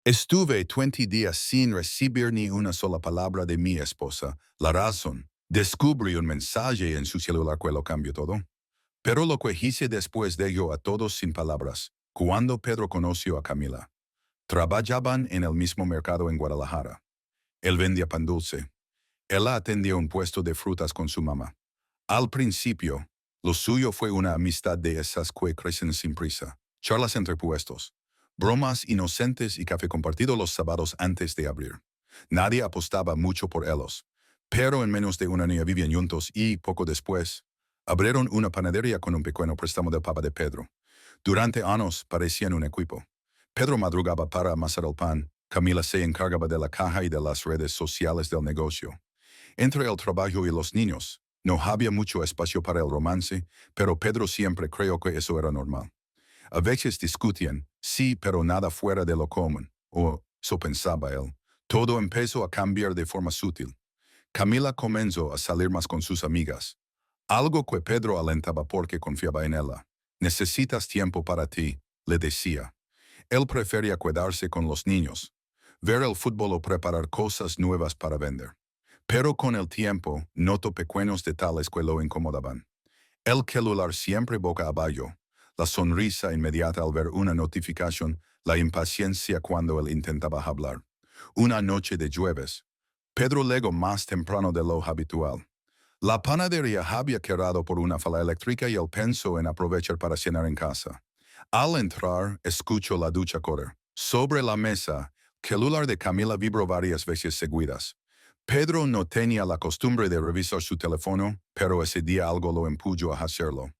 Estuve 20 días sin recibir ni una sola palabra de mi esposa. La razón. Descubrí un mensaje en su celular que lo cambió todo. Pero lo que hice después de ello a todos sin palabras. Cuando Pedro conoció a Camila. Trabajaban en el mismo mercado en Guadalajara. Él vendía pan dulce. Ella atendía un puesto de frutas con su mamá. Al principio, lo suyo fue una amistad de esas que crecen sin prisa. Charlas entre puestos. Bromas inocentes y café compartido los sábados antes de abrir. Nadie apostaba mucho por ellos. Pero en menos de un año vivían juntos y, poco después, abrieron una panadería con un pequeño préstamo del papá de Pedro. Durante años parecían un equipo. Pedro madrugaba para amasar el pan. Camila se encargaba de la caja y de las redes sociales del negocio. Entre el trabajo y los niños, no había mucho espacio para el romance, pero Pedro siempre creyó que eso era normal. A veces discutían, sí, pero nada fuera de lo común, o eso pensaba él. Todo empezó a cambiar de forma sutil. Camila comenzó a salir más con sus amigas. Algo que Pedro alentaba porque confiaba en ella. Necesitas tiempo para ti, le decía. Él prefería quedarse con los niños, ver el fútbol o preparar cosas nuevas para vender. Pero con el tiempo, notó pequeños detalles que lo incomodaban. El celular siempre boca abajo, la sonrisa inmediata al ver una notificación, la impaciencia cuando él intentaba hablar. Una noche de llueves. Pedro llegó más temprano de lo habitual. La panadería había quedado por una falla eléctrica y él pensó en aprovechar para cenar en casa. Al entrar, escuchó la ducha correr. Sobre la mesa, el celular de Camila vibró varias veces seguidas. Pedro no tenía la costumbre de revisar su teléfono, pero ese día algo lo empujó a hacerlo.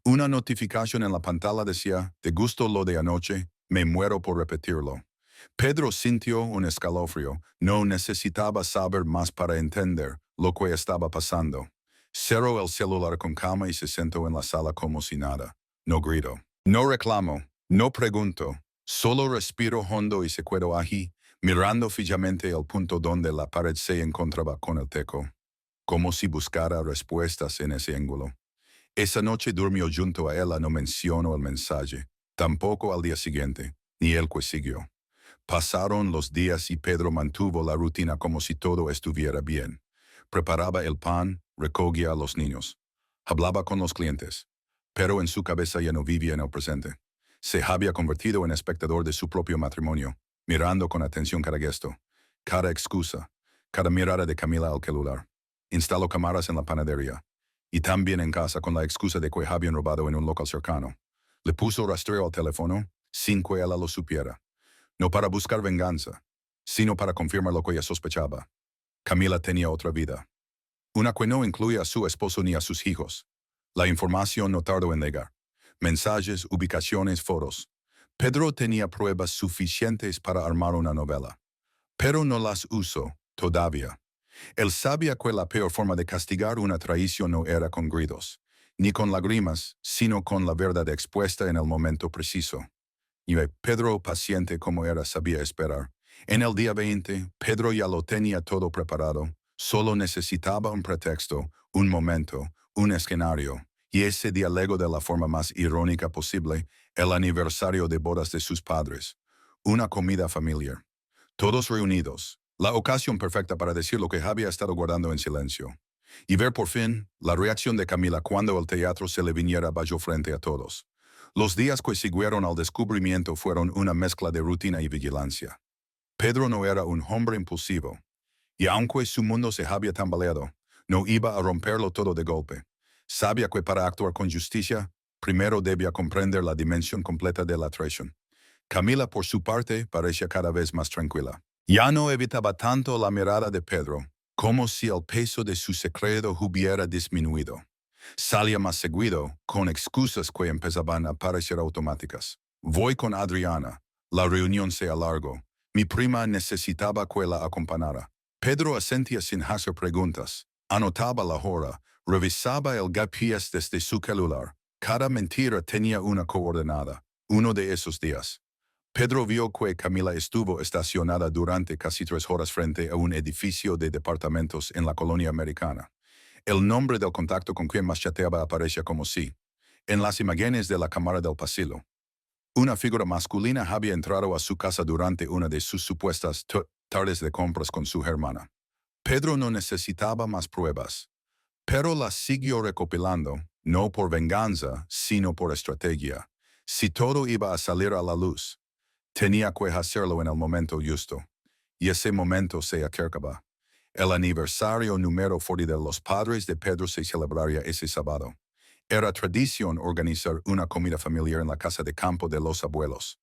Una notificación en la pantalla decía, ¿te gustó lo de anoche? Me muero por repetirlo. Pedro sintió un escalofrío. No necesitaba saber más para entender lo que estaba pasando. Cerró el celular con calma y se sentó en la sala como si nada. No grito. No reclamo. No pregunto. Solo respiro hondo y se quedó allí, mirando fijamente el punto donde la pared se encontraba con el techo, como si buscara respuestas en ese ángulo. Esa noche durmió junto a ella, no mencionó el mensaje, tampoco al día siguiente, ni el que siguió. Pasaron los días y Pedro mantuvo la rutina como si todo estuviera bien. Preparaba el pan, recogía a los niños. Hablaba con los clientes. Pero en su cabeza ya no vivía en el presente. Se había convertido en espectador de su propio matrimonio, mirando con atención cada gesto, cada excusa, cada mirada de Camila al celular. Instaló cámaras en la panadería. Y también en casa con la excusa de que habían robado en un local cercano. Le puso rastreo al teléfono, sin que ella lo supiera. No para buscar venganza, sino para confirmar lo que ella sospechaba. Camila tenía otra vida. Una que no incluía a su esposo ni a sus hijos. La información no tardó en llegar. Mensajes, ubicaciones, fotos. Pedro tenía pruebas suficientes para armar una novela. Pero no las usó, todavía. Él sabía que la peor forma de castigar una traición no era con gritos, ni con lágrimas, sino con la verdad expuesta en el momento preciso. Y Pedro, paciente como era, sabía esperar. En el día 20, Pedro ya lo tenía todo preparado. Solo necesitaba un pretexto, un momento, un escenario. Y ese día legó de la forma más irónica posible el aniversario de bodas de sus padres. Una comida familiar. Todos reunidos. La ocasión perfecta para decir lo que había estado guardando en silencio. Y ver por fin la reacción de Camila cuando el teatro se le viniera abajo frente a todos. Los días que siguieron al descubrimiento fueron una mezcla de rutina y vigilancia. Pedro no era un hombre impulsivo, y aunque su mundo se había tambaleado, no iba a romperlo todo de golpe. Sabía que para actuar con justicia, primero debía comprender la dimensión completa de la traición. Camila, por su parte, parecía cada vez más tranquila. Ya no evitaba tanto la mirada de Pedro, como si el peso de su secreto hubiera disminuido. Salía más seguido, con excusas que empezaban a parecer automáticas. Voy con Adriana. La reunión se alargó. Mi prima necesitaba que la acompañara. Pedro asentía sin hacer preguntas. Anotaba la hora. Revisaba el GPS desde su celular. Cada mentira tenía una coordenada. Uno de esos días. Pedro vio que Camila estuvo estacionada durante casi 3 horas frente a un edificio de departamentos en la colonia americana. El nombre del contacto con quien más chateaba aparecía como sí, en las imágenes de la cámara del pasillo. Una figura masculina había entrado a su casa durante una de sus supuestas tardes de compras con su hermana. Pedro no necesitaba más pruebas, pero las siguió recopilando, no por venganza, sino por estrategia. Si todo iba a salir a la luz, tenía que hacerlo en el momento justo. Y ese momento se acercaba. El aniversario número 40 de los padres de Pedro se celebraría ese sábado. Era tradición organizar una comida familiar en la casa de campo de los abuelos.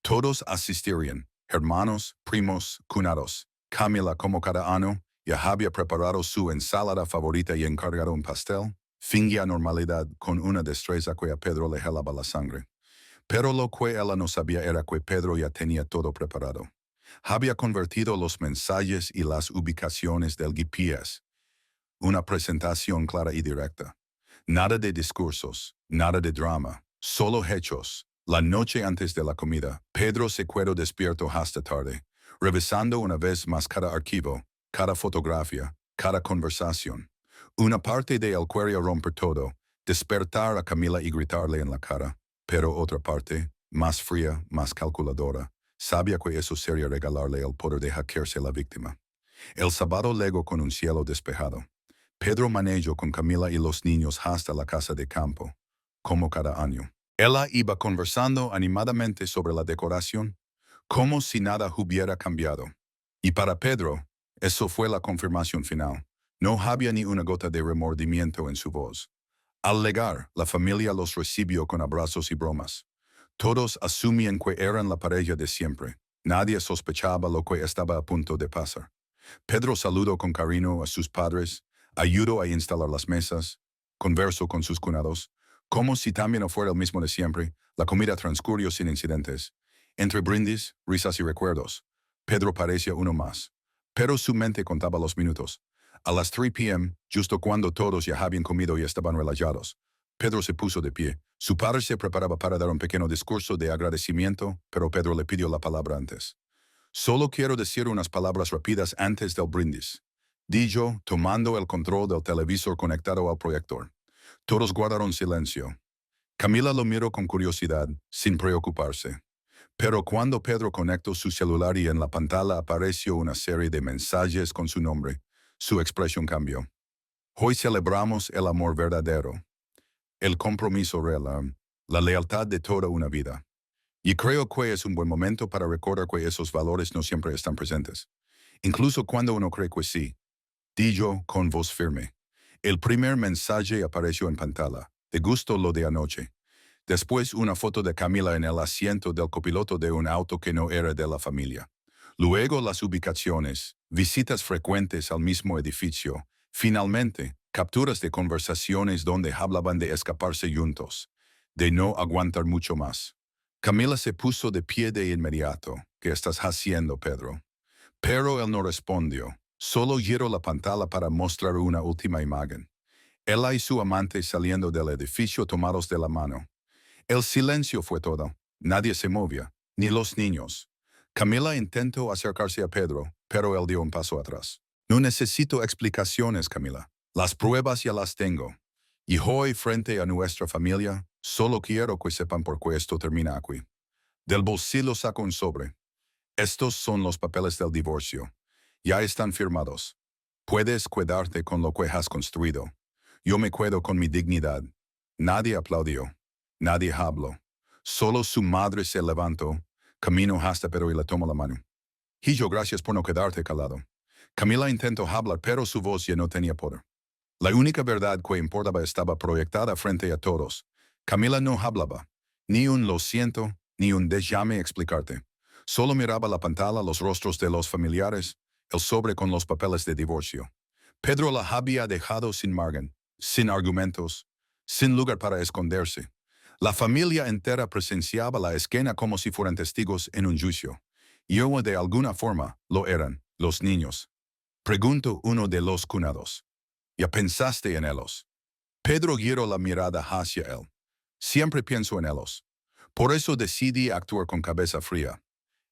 Todos asistirían, hermanos, primos, cuñados. Camila, como cada año, ya había preparado su ensalada favorita y encargado un pastel. Fingía normalidad con una destreza que a Pedro le helaba la sangre. Pero lo que ella no sabía era que Pedro ya tenía todo preparado. Había convertido los mensajes y las ubicaciones del GPS. Una presentación clara y directa. Nada de discursos, nada de drama, solo hechos. La noche antes de la comida, Pedro se quedó despierto hasta tarde, revisando una vez más cada archivo, cada fotografía, cada conversación. Una parte de él quería romper todo, despertar a Camila y gritarle en la cara, pero otra parte, más fría, más calculadora, sabía que eso sería regalarle el poder de hackearse a la víctima. El sábado llegó con un cielo despejado. Pedro manejó con Camila y los niños hasta la casa de campo, como cada año. Ella iba conversando animadamente sobre la decoración, como si nada hubiera cambiado. Y para Pedro, eso fue la confirmación final. No había ni una gota de remordimiento en su voz. Al llegar, la familia los recibió con abrazos y bromas. Todos asumían que eran la pareja de siempre. Nadie sospechaba lo que estaba a punto de pasar. Pedro saludó con cariño a sus padres, ayudó a instalar las mesas, conversó con sus cuñados, como si también no fuera el mismo de siempre. La comida transcurrió sin incidentes. Entre brindis, risas y recuerdos, Pedro parecía uno más. Pero su mente contaba los minutos. A las 3 p.m., justo cuando todos ya habían comido y estaban relajados, Pedro se puso de pie. Su padre se preparaba para dar un pequeño discurso de agradecimiento, pero Pedro le pidió la palabra antes. Solo quiero decir unas palabras rápidas antes del brindis, dijo, tomando el control del televisor conectado al proyector. Todos guardaron silencio. Camila lo miró con curiosidad, sin preocuparse. Pero cuando Pedro conectó su celular y en la pantalla apareció una serie de mensajes con su nombre, su expresión cambió. Hoy celebramos el amor verdadero, el compromiso real, la lealtad de toda una vida. Y creo que es un buen momento para recordar que esos valores no siempre están presentes. Incluso cuando uno cree que sí, dijo con voz firme. El primer mensaje apareció en pantalla. De gusto lo de anoche. Después una foto de Camila en el asiento del copiloto de un auto que no era de la familia. Luego las ubicaciones, visitas frecuentes al mismo edificio. Finalmente, capturas de conversaciones donde hablaban de escaparse juntos, de no aguantar mucho más. Camila se puso de pie de inmediato. ¿Qué estás haciendo, Pedro? Pero él no respondió. Solo giró la pantalla para mostrar una última imagen. Ella y su amante saliendo del edificio tomados de la mano. El silencio fue todo. Nadie se movía, ni los niños. Camila intentó acercarse a Pedro, pero él dio un paso atrás. No necesito explicaciones, Camila. Las pruebas ya las tengo. Y hoy, frente a nuestra familia, solo quiero que sepan por qué esto termina aquí. Del bolsillo sacó un sobre. Estos son los papeles del divorcio. Ya están firmados. Puedes quedarte con lo que has construido. Yo me quedo con mi dignidad. Nadie aplaudió. Nadie habló. Solo su madre se levantó, caminó hasta Pedro y le tomó la mano. Hijo, gracias por no quedarte calado. Camila intentó hablar, pero su voz ya no tenía poder. La única verdad que importaba estaba proyectada frente a todos. Camila no hablaba. Ni un lo siento, ni un déjame explicarte. Solo miraba la pantalla, los rostros de los familiares, el sobre con los papeles de divorcio. Pedro la había dejado sin margen, sin argumentos, sin lugar para esconderse. La familia entera presenciaba la escena como si fueran testigos en un juicio. Y ellos de alguna forma lo eran, los niños. Preguntó uno de los cuñados. ¿Ya pensaste en ellos? Pedro giró la mirada hacia él. Siempre pienso en ellos. Por eso decidí actuar con cabeza fría.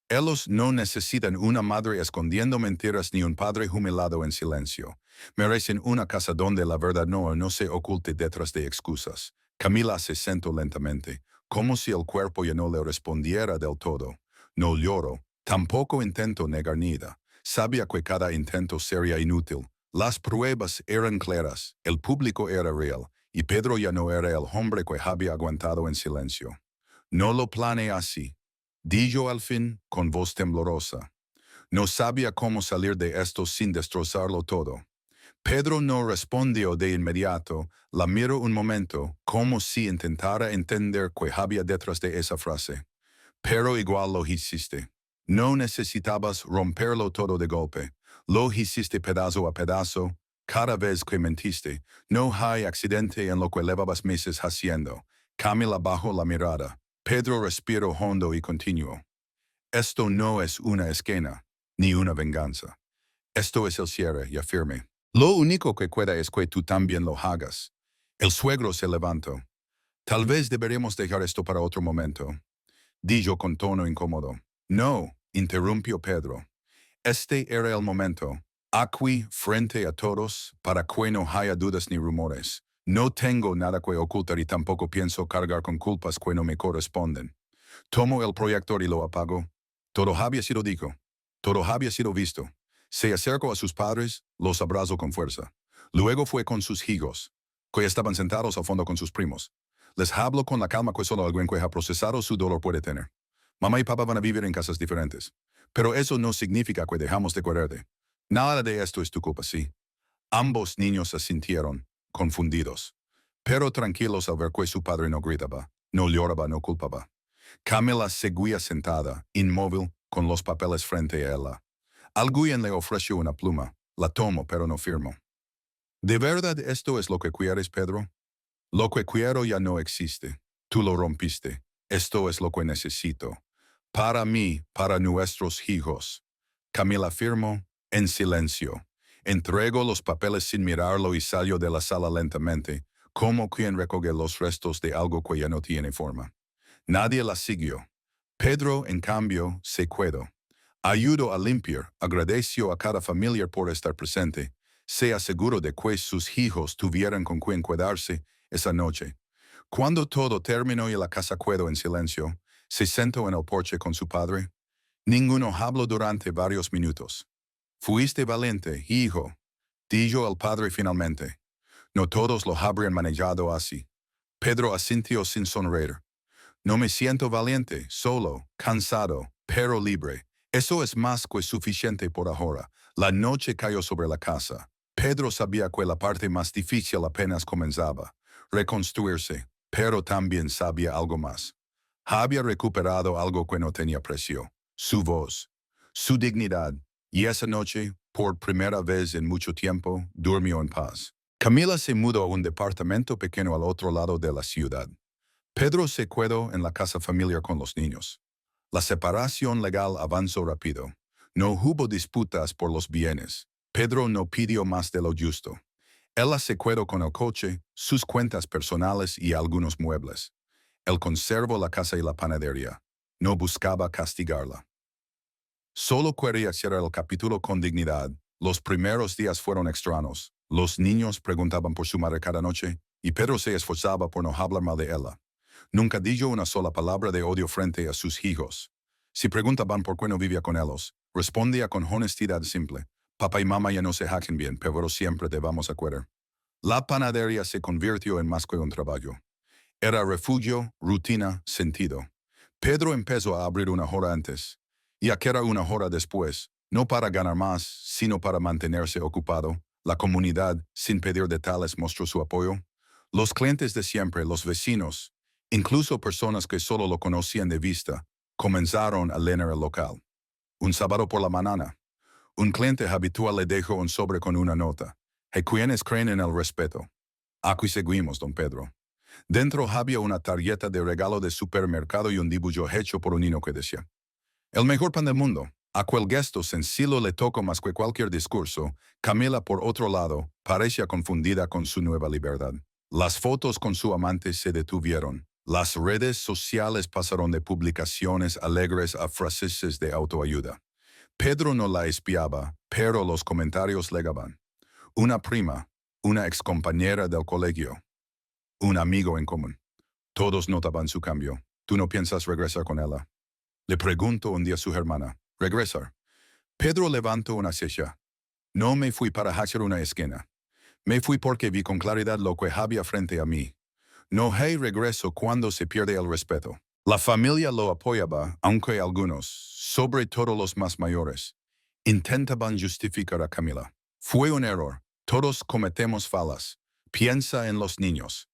Ellos no necesitan una madre escondiendo mentiras ni un padre humillado en silencio. Merecen una casa donde la verdad no se oculte detrás de excusas. Camila se sentó lentamente, como si el cuerpo ya no le respondiera del todo. No lloro, tampoco intento negar nada. Sabía que cada intento sería inútil. Las pruebas eran claras, el público era real, y Pedro ya no era el hombre que había aguantado en silencio. No lo planeé así, di yo al fin, con voz temblorosa. No sabía cómo salir de esto sin destrozarlo todo. Pedro no respondió de inmediato, la miró un momento, como si intentara entender qué había detrás de esa frase. Pero igual lo hiciste. No necesitabas romperlo todo de golpe. Lo hiciste pedazo a pedazo, cada vez que mentiste. No hay accidente en lo que llevabas meses haciendo. Camila bajó la mirada. Pedro respiró hondo y continuó. Esto no es una esquina, ni una venganza. Esto es el cierre, ya firme. Lo único que queda es que tú también lo hagas. El suegro se levantó. Tal vez deberemos dejar esto para otro momento, dijo con tono incómodo. No, interrumpió Pedro. Este era el momento. Aquí, frente a todos, para que no haya dudas ni rumores. No tengo nada que ocultar y tampoco pienso cargar con culpas que no me corresponden. Tomo el proyector y lo apago. Todo había sido dicho. Todo había sido visto. Se acercó a sus padres, los abrazó con fuerza. Luego fue con sus hijos, que estaban sentados al fondo con sus primos. Les habló con la calma que solo alguien que ha procesado su dolor puede tener. Mamá y papá van a vivir en casas diferentes. Pero eso no significa que dejamos de quererte. Nada de esto es tu culpa, sí. Ambos niños asintieron, confundidos, pero tranquilos al ver que su padre no gritaba, no lloraba, no culpaba. Camila seguía sentada, inmóvil, con los papeles frente a ella. Alguien le ofreció una pluma. La tomó, pero no firmó. ¿De verdad esto es lo que quieres, Pedro? Lo que quiero ya no existe. Tú lo rompiste. Esto es lo que necesito. Para mí, para nuestros hijos. Camila firmó, en silencio. Entregó los papeles sin mirarlo y salió de la sala lentamente, como quien recoge los restos de algo que ya no tiene forma. Nadie la siguió. Pedro, en cambio, se quedó. Ayudó a limpiar, agradeció a cada familiar por estar presente, se aseguró de que sus hijos tuvieran con quien cuidarse esa noche. Cuando todo terminó y la casa quedó en silencio, se sentó en el porche con su padre. Ninguno habló durante varios minutos. Fuiste valiente, hijo, dijo el padre finalmente. No todos lo habrían manejado así. Pedro asintió sin sonreír. No me siento valiente, solo, cansado, pero libre. Eso es más que suficiente por ahora. La noche cayó sobre la casa. Pedro sabía que la parte más difícil apenas comenzaba. Reconstruirse, pero también sabía algo más. Había recuperado algo que no tenía precio. Su voz, su dignidad. Y esa noche, por primera vez en mucho tiempo, durmió en paz. Camila se mudó a un departamento pequeño al otro lado de la ciudad. Pedro se quedó en la casa familiar con los niños. La separación legal avanzó rápido. No hubo disputas por los bienes. Pedro no pidió más de lo justo. Ella se quedó con el coche, sus cuentas personales y algunos muebles. Él conservó la casa y la panadería. No buscaba castigarla. Solo quería cerrar el capítulo con dignidad. Los primeros días fueron extraños. Los niños preguntaban por su madre cada noche, y Pedro se esforzaba por no hablar mal de ella. Nunca dijo una sola palabra de odio frente a sus hijos. Si preguntaban por qué no vivía con ellos, respondía con honestidad simple. Papá y mamá ya no se jacen bien, pero siempre te vamos a querer. La panadería se convirtió en más que un trabajo. Era refugio, rutina, sentido. Pedro empezó a abrir una hora antes, y aquella una hora después, no para ganar más, sino para mantenerse ocupado. La comunidad, sin pedir detalles, mostró su apoyo. Los clientes de siempre, los vecinos, incluso personas que solo lo conocían de vista, comenzaron a llenar el local. Un sábado por la mañana, un cliente habitual le dejó un sobre con una nota. ¿Y quienes creen en el respeto? Aquí seguimos, don Pedro. Dentro había una tarjeta de regalo de supermercado y un dibujo hecho por un niño que decía: el mejor pan del mundo. Aquel gesto sencillo le tocó más que cualquier discurso. Camila, por otro lado, parecía confundida con su nueva libertad. Las fotos con su amante se detuvieron. Las redes sociales pasaron de publicaciones alegres a frases de autoayuda. Pedro no la espiaba, pero los comentarios llegaban. Una prima, una excompañera del colegio, un amigo en común. Todos notaban su cambio. ¿Tú no piensas regresar con ella? Le preguntó un día su hermana. ¿Regresar? Pedro levantó una ceja. No me fui para hacer una esquina. Me fui porque vi con claridad lo que había frente a mí. No hay regreso cuando se pierde el respeto. La familia lo apoyaba, aunque algunos, sobre todo los más mayores, intentaban justificar a Camila. Fue un error. Todos cometemos fallas. Piensa en los niños.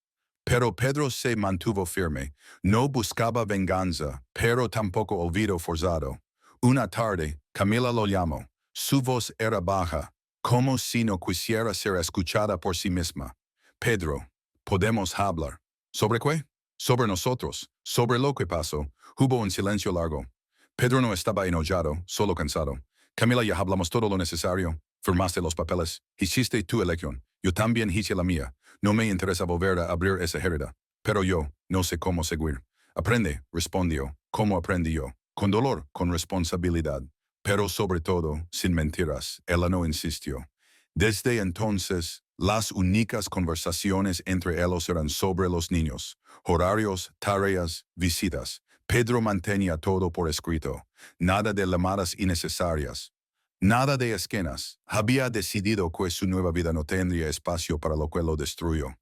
Pero Pedro se mantuvo firme. No buscaba venganza, pero tampoco olvido forzado. Una tarde, Camila lo llamó. Su voz era baja, como si no quisiera ser escuchada por sí misma. Pedro, podemos hablar. ¿Sobre qué? Sobre nosotros, sobre lo que pasó. Hubo un silencio largo. Pedro no estaba enojado, solo cansado. Camila, ya hablamos todo lo necesario. Firmaste los papeles. Hiciste tu elección. Yo también hice la mía. No me interesa volver a abrir esa herida. Pero yo no sé cómo seguir. Aprende, respondió. ¿Cómo aprendí yo? Con dolor, con responsabilidad. Pero sobre todo, sin mentiras. Ella no insistió. Desde entonces, las únicas conversaciones entre ellos eran sobre los niños, horarios, tareas, visitas. Pedro mantenía todo por escrito, nada de llamadas innecesarias, nada de esquenas. Había decidido que su nueva vida no tendría espacio para lo que lo destruyó.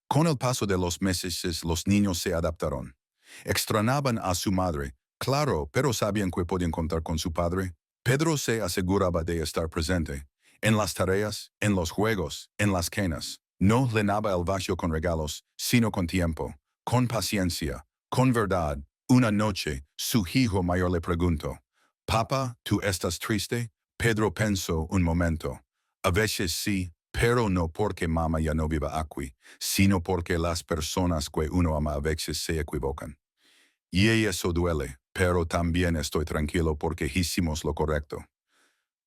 Con el paso de los meses, los niños se adaptaron. Extrañaban a su madre, claro, pero sabían que podían contar con su padre. Pedro se aseguraba de estar presente, en las tareas, en los juegos, en las cenas. No llenaba el vacío con regalos, sino con tiempo, con paciencia, con verdad. Una noche, su hijo mayor le preguntó, «Papá, ¿tú estás triste?» Pedro pensó un momento. A veces sí, pero no porque mamá ya no viva aquí, sino porque las personas que uno ama a veces se equivocan. Y eso duele, pero también estoy tranquilo porque hicimos lo correcto.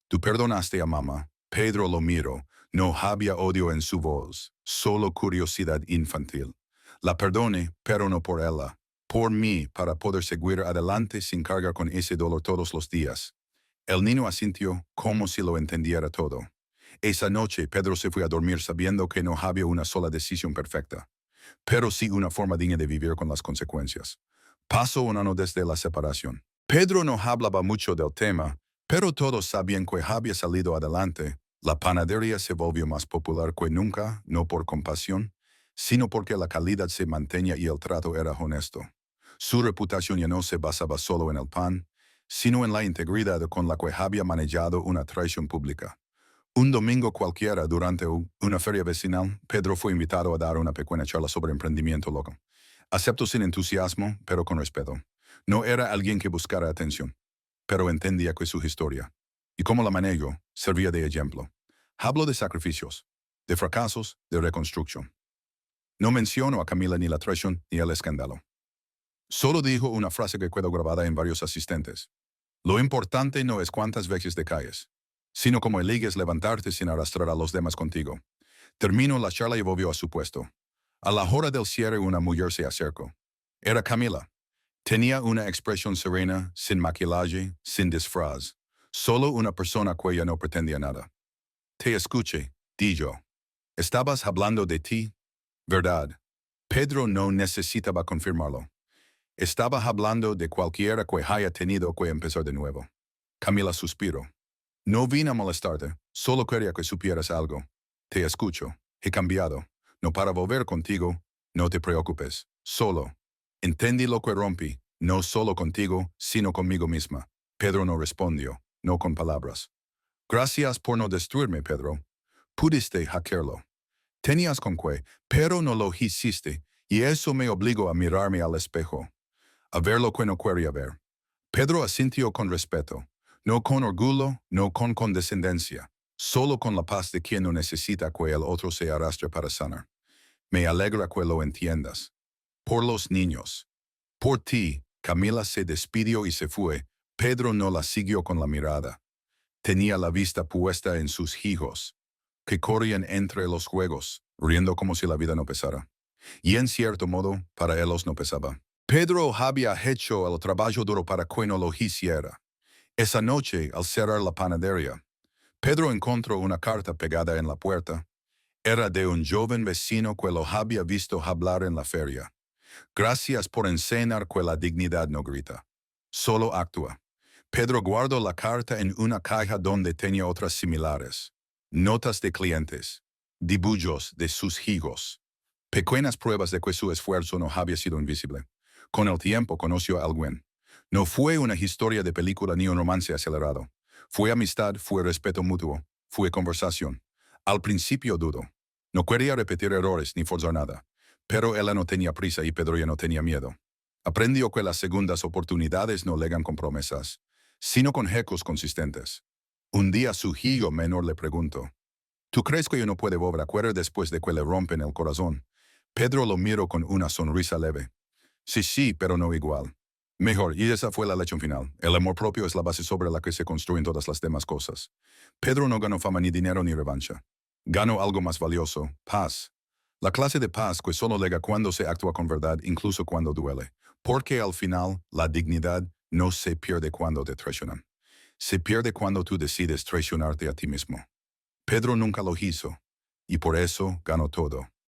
Tú perdonaste a mamá. Pedro lo miró. No había odio en su voz, solo curiosidad infantil. La perdoné, pero no por ella. Por mí, para poder seguir adelante sin cargar con ese dolor todos los días. El niño asintió como si lo entendiera todo. Esa noche, Pedro se fue a dormir sabiendo que no había una sola decisión perfecta, pero sí una forma digna de vivir con las consecuencias. Pasó un año desde la separación. Pedro no hablaba mucho del tema, pero todos sabían que había salido adelante. La panadería se volvió más popular que nunca, no por compasión, sino porque la calidad se mantenía y el trato era honesto. Su reputación ya no se basaba solo en el pan, sino en la integridad con la que había manejado una traición pública. Un domingo cualquiera, durante una feria vecinal, Pedro fue invitado a dar una pequeña charla sobre emprendimiento local. Aceptó sin entusiasmo, pero con respeto. No era alguien que buscara atención, pero entendía que su historia, y cómo la manejó, servía de ejemplo. Habló de sacrificios, de fracasos, de reconstrucción. No mencionó a Camila ni la traición ni el escándalo. Solo dijo una frase que quedó grabada en varios asistentes. Lo importante no es cuántas veces te caes, sino cómo eliges levantarte sin arrastrar a los demás contigo. Terminó la charla y volvió a su puesto. A la hora del cierre una mujer se acercó. Era Camila. Tenía una expresión serena, sin maquillaje, sin disfraz. Solo una persona que ya no pretendía nada. Te escuché, di yo. Estabas hablando de ti, ¿verdad? Pedro no necesitaba confirmarlo. Estaba hablando de cualquiera que haya tenido que empezar de nuevo. Camila suspiró. No vine a molestarte, solo quería que supieras algo. Te escucho, he cambiado. No para volver contigo, no te preocupes, solo. Entendí lo que rompí, no solo contigo, sino conmigo misma. Pedro no respondió, no con palabras. Gracias por no destruirme, Pedro. Pudiste hackearlo. Tenías con qué, pero no lo hiciste, y eso me obligó a mirarme al espejo. A ver lo que no quería ver. Pedro asintió con respeto, no con orgullo, no con condescendencia, solo con la paz de quien no necesita que el otro se arrastre para sanar. Me alegra que lo entiendas. Por los niños. Por ti, Camila se despidió y se fue. Pedro no la siguió con la mirada. Tenía la vista puesta en sus hijos, que corrían entre los juegos, riendo como si la vida no pesara. Y en cierto modo, para ellos no pesaba. Pedro había hecho el trabajo duro para que no lo hiciera. Esa noche, al cerrar la panadería, Pedro encontró una carta pegada en la puerta. Era de un joven vecino que lo había visto hablar en la feria. Gracias por enseñar que la dignidad no grita. Solo actúa. Pedro guardó la carta en una caja donde tenía otras similares. Notas de clientes. Dibujos de sus hijos. Pequeñas pruebas de que su esfuerzo no había sido invisible. Con el tiempo conoció a alguien. No fue una historia de película ni un romance acelerado. Fue amistad, fue respeto mutuo, fue conversación. Al principio dudó. No quería repetir errores ni forzar nada. Pero ella no tenía prisa y Pedro ya no tenía miedo. Aprendió que las segundas oportunidades no llegan con promesas, sino con ecos consistentes. Un día su hijo menor le preguntó, ¿tú crees que yo no puedo volver a acuerdo después de que le rompen el corazón? Pedro lo miró con una sonrisa leve. Sí, pero no igual. Mejor, y esa fue la lección final. El amor propio es la base sobre la que se construyen todas las demás cosas. Pedro no ganó fama ni dinero ni revancha. Ganó algo más valioso, paz. La clase de paz que solo llega cuando se actúa con verdad, incluso cuando duele. Porque al final, la dignidad no se pierde cuando te traicionan. Se pierde cuando tú decides traicionarte a ti mismo. Pedro nunca lo hizo, y por eso ganó todo.